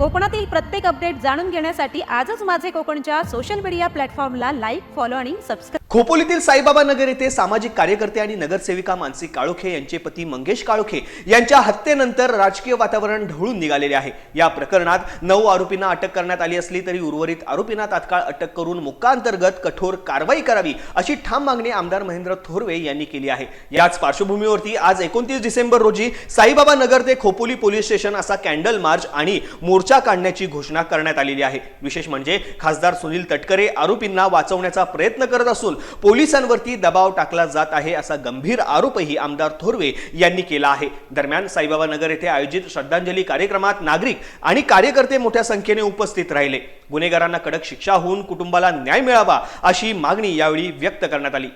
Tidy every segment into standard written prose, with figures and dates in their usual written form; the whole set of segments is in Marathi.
कोकणातील प्रत्येक अपडेट जाणून घेण्यासाठी आजच माझे कोकणच्या सोशल मीडिया प्लॅटफॉर्मला लाईक, फॉलो आणि सबस्क्राईब. खोपोलीतील साईबाबा नगर येथे सामाजिक कार्यकर्ते आणि नगरसेविका मानसी काळोखे यांचे पती मंगेश काळोखे यांच्या हत्येनंतर राजकीय वातावरण ढवळून निघालेले आहे. या प्रकरणात 9 आरोपींना अटक करण्यात आली असली तरी उर्वरित आरोपींना तात्काळ अटक करून मोक्काअंतर्गत कठोर कारवाई करावी अशी ठाम मागणी आमदार महेंद्र थोरवे यांनी केली आहे. याच पार्श्वभूमीवरती आज 29 डिसेंबर रोजी साईबाबा नगर ते खोपोली पोलीस स्टेशन असा कॅन्डल मार्च आणि मोर्चा काढण्याची घोषणा करण्यात आलेली आहे. विशेष म्हणजे खासदार सुनील तटकरे आरोपींना वाचवण्याचा प्रयत्न करत असून पोलिसांवरती दबाव टाकला जात आहे असा गंभीर आरोपही आमदार थोरवे यांनी केला आहे. दरम्यान साईबाबा नगर येथे आयोजित श्रद्धांजली कार्यक्रमात नागरिक आणि कार्यकर्ते मोठ्या संख्येने उपस्थित राहिले. गुन्हेगारांना कडक शिक्षा होऊन कुटुंबाला न्याय मिळावा अशी मागणी यावेळी व्यक्त करण्यात आली.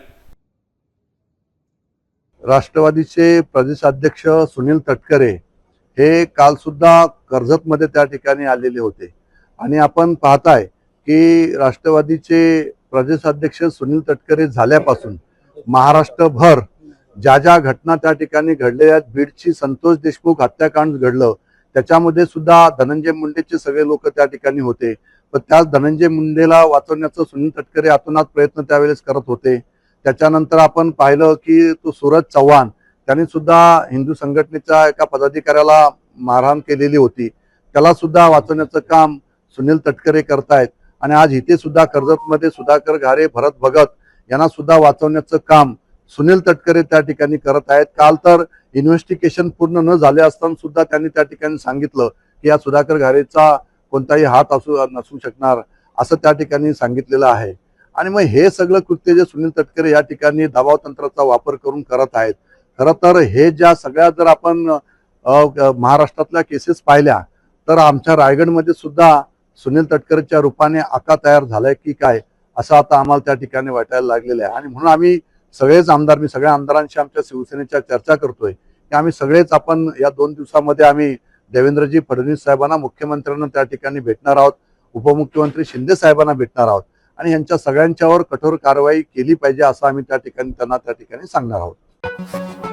राष्ट्रवादीचे प्रदेशाध्यक्ष सुनील तटकरे हे काल सुद्धा कर्जतमध्ये त्या ठिकाणी आलेले होते आणि आपण पाहताय की राष्ट्रवादीचे प्रदेशाध्यक्ष सुनील तटकरे झाल्यापासून महाराष्ट्रभर ज्या घटना त्या ठिकाणी घडलेल्या आहेत, बीडची संतोष देशमुख हत्याकांड घडलं, त्याच्यामध्ये सुद्धा धनंजय मुंडेचे सगळे लोक त्या ठिकाणी होते. पण त्या धनंजय मुंडेला वाचवण्याचा सुनील तटकरे आतोनात प्रयत्न त्यावेळेस करत होते. त्याच्यानंतर आपण पाहिलं की तो सूरज चव्हाण त्यांनी सुद्धा हिंदू संघटनेच्या एका पदाधिकाऱ्याला मारहाण केलेली होती, त्याला सुद्धा वाचवण्याचं काम सुनील तटकरे करतायत. आणि आज इथे सुद्धा कर्जतमध्ये सुधाकर घारे, भरत भगत यांना सुद्धा वाचवण्याचं काम सुनील तटकरे त्या ठिकाणी करत आहेत. काल तर इन्व्हेस्टिगेशन पूर्ण न झाले असताना सुद्धा त्यांनी त्या ठिकाणी सांगितलं की या सुधाकर घारेचा कोणताही हात नसू शकणार असं त्या ठिकाणी सांगितलेलं आहे. आणि मग हे सगळं कृत्य जे सुनील तटकरे या ठिकाणी दबाव तंत्राचा वापर करून करत आहेत, खरं तर हे ज्या सगळ्या जर आपण महाराष्ट्रातल्या केसेस पाहिल्या तर आमच्या रायगडमध्ये सुद्धा सुनील तटकरेच्या रूपाने आका तयार झालाय की काय असं आता आम्हाला त्या ठिकाणी वाटायला लागलेलं आहे. आणि म्हणून आम्ही सगळेच आमदार, मी सगळ्या आमदारांशी आमच्या शिवसेनेच्या चर्चा करतोय की आम्ही सगळेच आपण या 2 दिवसामध्ये आम्ही देवेंद्रजी फडणवीस साहेबांना, मुख्यमंत्र्यांना त्या ठिकाणी भेटणार आहोत, उपमुख्यमंत्री शिंदे साहेबांना भेटणार आहोत आणि यांच्या सगळ्यांच्यावर कठोर कारवाई केली पाहिजे असं आम्ही त्या ठिकाणी त्यांना त्या ठिकाणी सांगणार आहोत.